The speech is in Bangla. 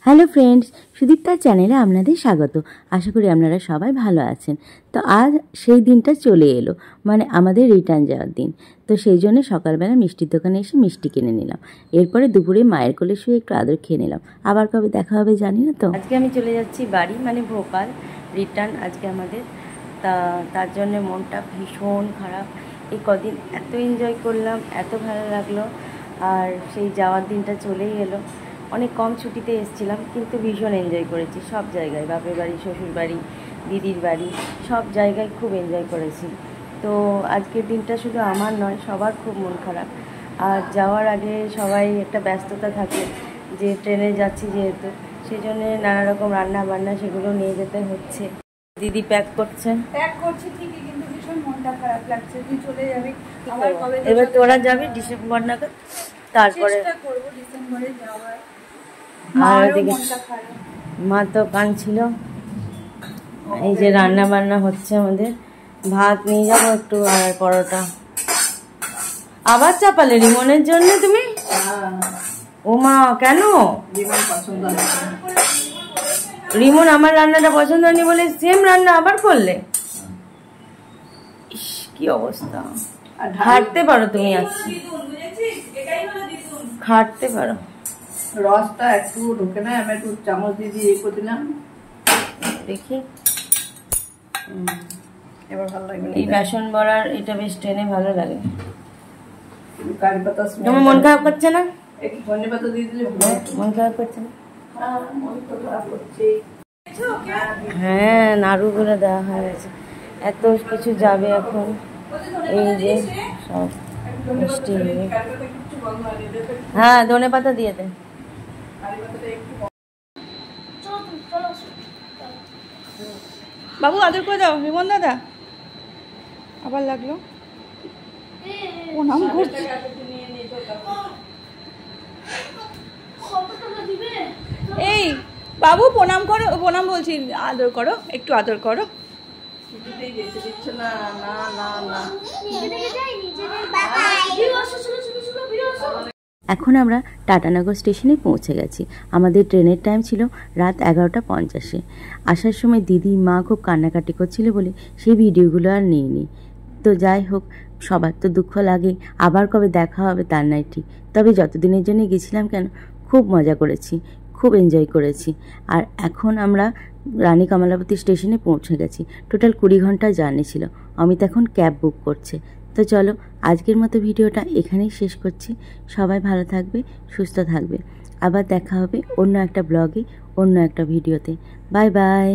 হ্যালো ফ্রেন্ডস, সুদীপ্তার চ্যানেলে আপনাদের স্বাগত। আশা করি আপনারা সবাই ভালো আছেন। তো আজ সেই দিনটা চলে এলো, মানে আমাদের রিটার্ন যাওয়ার দিন। তো সেই জন্য সকালবেলা মিষ্টির দোকানে এসে মিষ্টি কিনে নিলাম। এরপরে দুপুরে মায়ের কোলে শুয়ে একটু আদর খেয়ে নিলাম। আবার কবে দেখা হবে জানি না। তো আজকে আমি চলে যাচ্ছি বাড়ি, মানে ভোপাল। রিটার্ন আজকে আমাদের। তার জন্য মনটা ভীষণ খারাপ। এই কদিন এত এনজয় করলাম, এত ভালো লাগলো। আর সেই যাওয়ার দিনটা চলেই এলো। অনেক কম ছুটিতে এসেছিলাম, কিন্তু ভীষণ এনজয় করেছি সব জায়গায়। বাপের বাড়ি, শ্বশুর বাড়ি, দিদির বাড়ি, সব জায়গায় খুব এনজয় করেছি। তো আজকের দিনটা শুধু আমার নয়, সবার খুব মন খারাপ। আর যাওয়ার আগে সবাই একটা ব্যস্ততা থাকে, যে ট্রেনে যাচ্ছি যেহেতু, সেই জন্যে নানা রকম রান্না বান্না সেগুলো নিয়ে যেতে হচ্ছে। দিদি প্যাক করছে ঠিকই, কিন্তু ভীষণ মনটা খারাপ লাগছে। তুই চলে যাবি, এবার তোরা যাবি ডিসেম্বর নাগাদ, তারপরে করবো ডিসেম্বরে যাওয়ার। আর ওদিকে মা তো কাঁদছিল। এই যে রান্না বান্না হচ্ছে আমাদের। ভাত নিয়ে যাবো একটু, আর পরোটা। আবার চাপালে রিমনের জন্য তুমি? ও মা, কেন? রিমন আমার রান্নাটা পছন্দ হয়নি বলে সেম রান্না আবার করলে? ইস, কি অবস্থা। খাটতে পারো তুমি, আজকে খাটতে পারো। রসটা একটু ঢোকে না, আমি একটু চামচ দিয়ে দিয়ে করে দিলাম। দেখি এবার ভালো লাগবে। এই বেসন বড়ার এটা বেশ টেনে ভালো লাগে। কারি পাতা, তোমার মন খারাপ করছে না? একটু ধনে পাতা দিয়ে দিলে মন খারাপ করছে না? মন তো খারাপ করছে। হ্যাঁ, নাড়ুগুলো দেওয়া হয়ে গেছে। এত কিছু যাবে এখন। এই যে সব মিষ্টি। হ্যাঁ, ধনে পাতা দিয়ে দেন। বাবু আদর করে দাও। রিমন দাদা আবার লাগলো, প্রণাম করছে। এই বাবু প্রণাম করো, প্রণাম বলছি, আদর করো, একটু আদর করো। এখন আমরা টাটানগর স্টেশনে পৌঁছে গেছি। আমাদের ট্রেনের টাইম ছিল রাত 11:50। আসার সময় দিদি মা খুব কান্নাকাটি করছিল বলে সেই ভিডিওগুলো আর নিইনি। তো যাই হোক, সবার তো দুঃখ লাগে। আবার কবে দেখা হবে তার নাই ঠিক। তবে যতদিনের জন্য গেছিলাম কেন, খুব মজা করেছি, খুব এনজয় করেছি। আর এখন আমরা রানী কমলাবতী স্টেশনে পৌঁছে গেছি। টোটাল 20 ঘন্টার জার্নি ছিল। অমিত এখন ক্যাব বুক করছে। তো চলো, আজকের মতো ভিডিওটা এখানেই শেষ করছি। সবাই ভালো থাকবে, সুস্থ থাকবে। আবার দেখা হবে অন্য একটা ব্লগে, অন্য একটা ভিডিওতে। Bye bye.